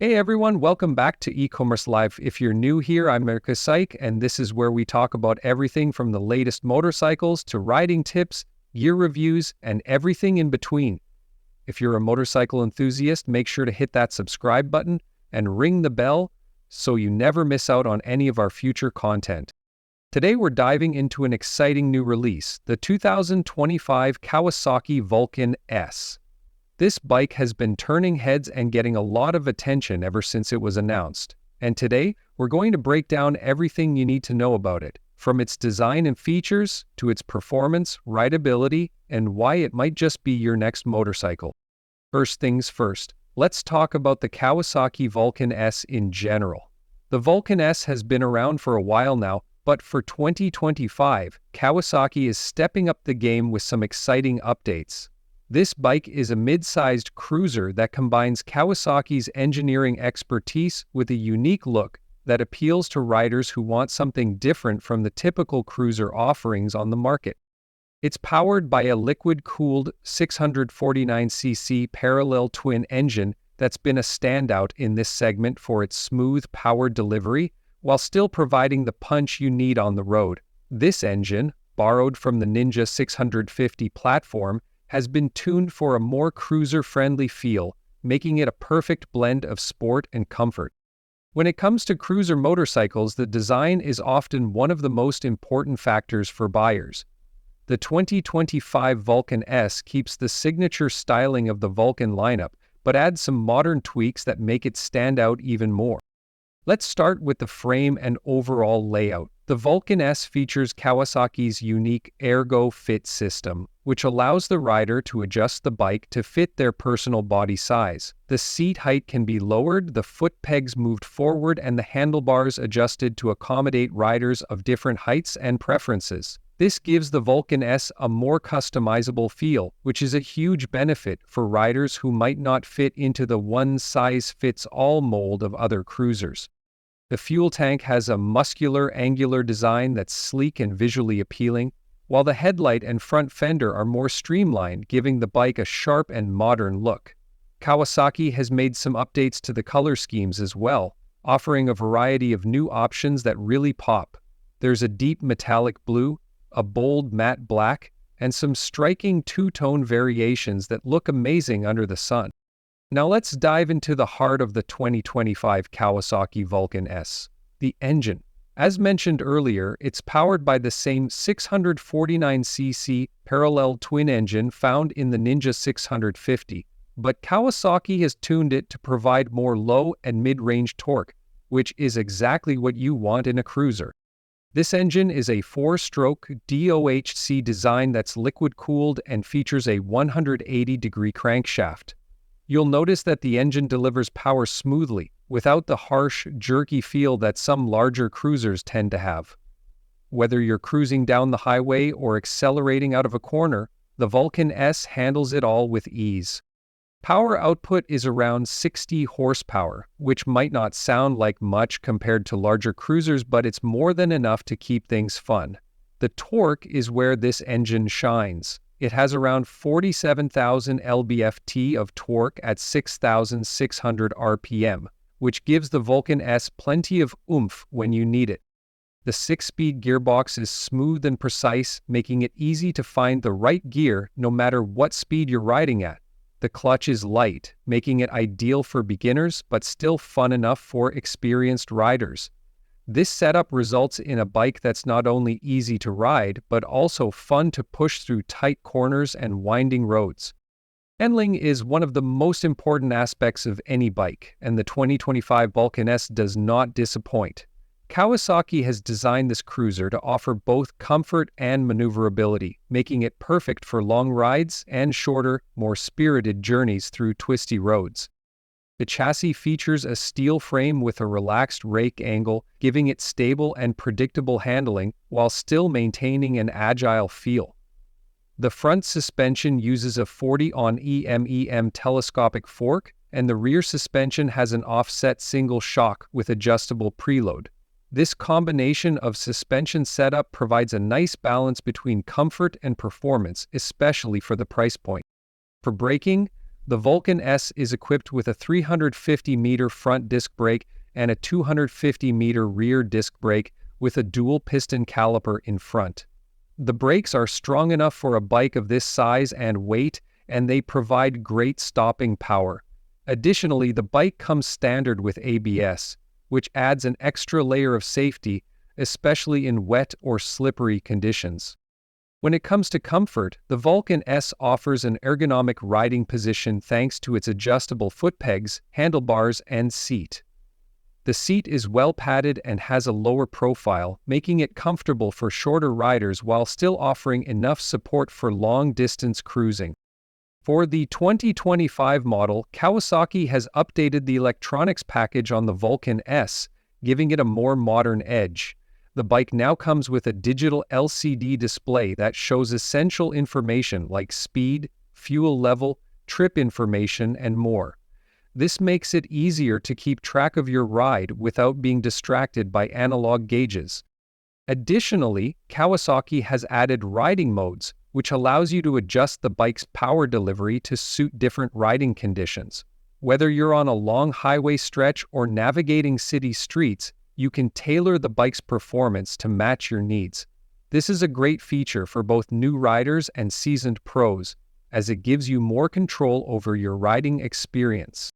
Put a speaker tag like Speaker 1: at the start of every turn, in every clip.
Speaker 1: Hey everyone, welcome back to E-commerce Live. If you're new here, I'm Kawasaki, and this is where we talk about everything from the latest motorcycles to riding tips, gear reviews, and everything in between. If you're a motorcycle enthusiast, make sure to hit that subscribe button and ring the bell so you never miss out on any of our future content. Today we're diving into an exciting new release, the 2025 Kawasaki Vulcan S. This bike has been turning heads and getting a lot of attention ever since it was announced. And today, we're going to break down everything you need to know about it, from its design and features to its performance, rideability, and why it might just be your next motorcycle. First things first, let's talk about the Kawasaki Vulcan S in general. The Vulcan S has been around for a while now, but for 2025, Kawasaki is stepping up the game with some exciting updates. This bike is a mid-sized cruiser that combines Kawasaki's engineering expertise with a unique look that appeals to riders who want something different from the typical cruiser offerings on the market. It's powered by a liquid-cooled 649cc parallel twin engine that's been a standout in this segment for its smooth power delivery while still providing the punch you need on the road. This engine, borrowed from the Ninja 650 platform, has been tuned for a more cruiser-friendly feel, making it a perfect blend of sport and comfort. When it comes to cruiser motorcycles, the design is often one of the most important factors for buyers. The 2025 Vulcan S keeps the signature styling of the Vulcan lineup, but adds some modern tweaks that make it stand out even more. Let's start with the frame and overall layout. The Vulcan S features Kawasaki's unique Ergo-Fit system, which allows the rider to adjust the bike to fit their personal body size. The seat height can be lowered, the foot pegs moved forward, and the handlebars adjusted to accommodate riders of different heights and preferences. This gives the Vulcan S a more customizable feel, which is a huge benefit for riders who might not fit into the one-size-fits-all mold of other cruisers. The fuel tank has a muscular, angular design that's sleek and visually appealing, while the headlight and front fender are more streamlined, giving the bike a sharp and modern look. Kawasaki has made some updates to the color schemes as well, offering a variety of new options that really pop. There's a deep metallic blue, a bold matte black, and some striking two-tone variations that look amazing under the sun. Now let's dive into the heart of the 2025 Kawasaki Vulcan S, the engine. As mentioned earlier, it's powered by the same 649cc parallel twin engine found in the Ninja 650, but Kawasaki has tuned it to provide more low and mid-range torque, which is exactly what you want in a cruiser. This engine is a 4-stroke DOHC design that's liquid-cooled and features a 180-degree crankshaft. You'll notice that the engine delivers power smoothly, without the harsh, jerky feel that some larger cruisers tend to have. Whether you're cruising down the highway or accelerating out of a corner, the Vulcan S handles it all with ease. Power output is around 60 horsepower, which might not sound like much compared to larger cruisers, but it's more than enough to keep things fun. The torque is where this engine shines. It has around 47,000 lb-ft of torque at 6,600 rpm, which gives the Vulcan S plenty of oomph when you need it. The 6-speed gearbox is smooth and precise, making it easy to find the right gear no matter what speed you're riding at. The clutch is light, making it ideal for beginners but still fun enough for experienced riders. This setup results in a bike that's not only easy to ride, but also fun to push through tight corners and winding roads. Handling is one of the most important aspects of any bike, and the 2025 Vulcan S does not disappoint. Kawasaki has designed this cruiser to offer both comfort and maneuverability, making it perfect for long rides and shorter, more spirited journeys through twisty roads. The chassis features a steel frame with a relaxed rake angle, giving it stable and predictable handling while still maintaining an agile feel. The front suspension uses a 40-on EM telescopic fork, and the rear suspension has an offset single shock with adjustable preload. This combination of suspension setup provides a nice balance between comfort and performance, especially for the price point. For braking, The Vulcan S is equipped with a 350-meter front disc brake and a 250-meter rear disc brake with a dual-piston caliper in front. The brakes are strong enough for a bike of this size and weight, and they provide great stopping power. Additionally, the bike comes standard with ABS, which adds an extra layer of safety, especially in wet or slippery conditions. When it comes to comfort, the Vulcan S offers an ergonomic riding position thanks to its adjustable foot pegs, handlebars, and seat. The seat is well padded and has a lower profile, making it comfortable for shorter riders while still offering enough support for long-distance cruising. For the 2025 model, Kawasaki has updated the electronics package on the Vulcan S, giving it a more modern edge. The bike now comes with a digital LCD display that shows essential information like speed, fuel level, trip information, and more. This makes it easier to keep track of your ride without being distracted by analog gauges. Additionally, Kawasaki has added riding modes, which allows you to adjust the bike's power delivery to suit different riding conditions. Whether you're on a long highway stretch or navigating city streets, you can tailor the bike's performance to match your needs. This is a great feature for both new riders and seasoned pros, as it gives you more control over your riding experience.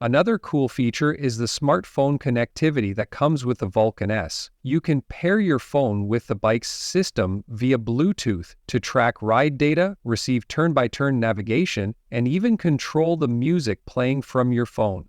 Speaker 1: Another cool feature is the smartphone connectivity that comes with the Vulcan S. You can pair your phone with the bike's system via Bluetooth to track ride data, receive turn-by-turn navigation, and even control the music playing from your phone.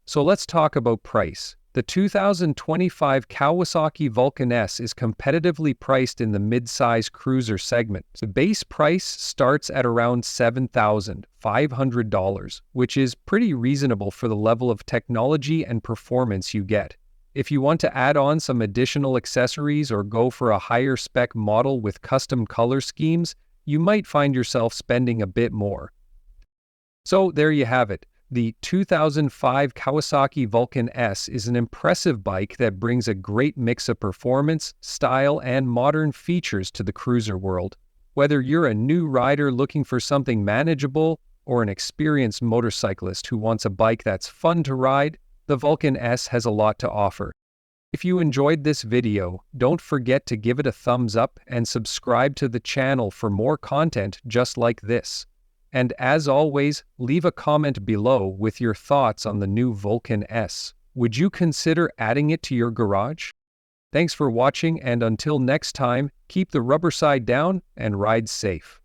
Speaker 1: So let's talk about price. The 2025 Kawasaki Vulcan S is competitively priced in the mid-size cruiser segment. The base price starts at around $7,500, which is pretty reasonable for the level of technology and performance you get. If you want to add on some additional accessories or go for a higher spec model with custom color schemes, you might find yourself spending a bit more. So there you have it. The 2005 Kawasaki Vulcan S is an impressive bike that brings a great mix of performance, style, and modern features to the cruiser world. Whether you're a new rider looking for something manageable or an experienced motorcyclist who wants a bike that's fun to ride, the Vulcan S has a lot to offer. If you enjoyed this video, don't forget to give it a thumbs up and subscribe to the channel for more content just like this. And as always, leave a comment below with your thoughts on the new Vulcan S. Would you consider adding it to your garage? Thanks for watching, and until next time, keep the rubber side down and ride safe.